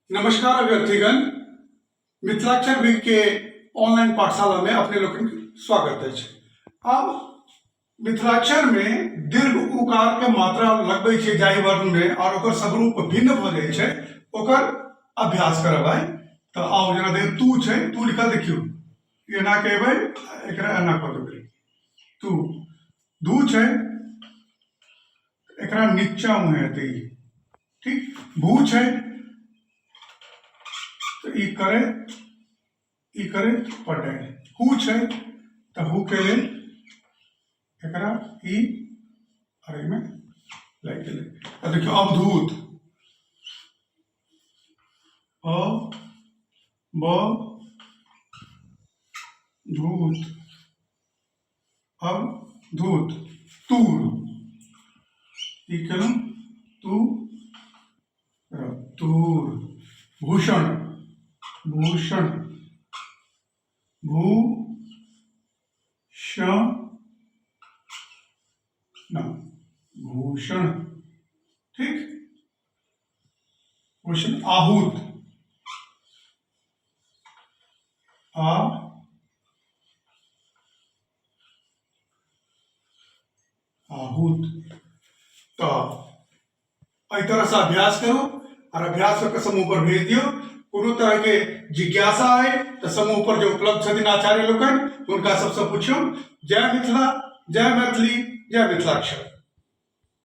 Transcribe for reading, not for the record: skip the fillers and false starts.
नमस्कार अभ्यर्थीगण, मिथिलाक्षर वीक के ऑनलाइन पाठशाला में अपने लोग स्वागत है। अब मिथिलाक्षर में दीर्घ उकार के मात्रा लगबै छै जाहि वर्ण में और ओकर स्वरूप भिन्न भ जाय छै, ओकर अभ्यास करब आइ। तो आओ जेना देख तू छै, तू लिखल देखियो, एना कहबै, एकरा एना क देबै। तू दू छै, एकरा नीचा में हेतै, ठीक। भू छै तो ई करे पढ़े। हु छै तो हु के लेल एकरा ई और में लाइक गेलै। अब देखियो अवधूत, अ ब धूत, अवधूत। तूर, ई केलहुँ तू तूर। भूषण, भूषण, भूषण, ठीक। भूषण। आहूत, आहूत। तो इस तरह से अभ्यास करो और अभ्यास करके समूह पर भेज दियो। कोनो तरह के जिज्ञासा है तो समूह पर जो उपलब्ध छथिन आचार्य लोकन उनका सबसे पूछियो। जय मिथिला, जय मैथिली, जय मिथिलाक्षर।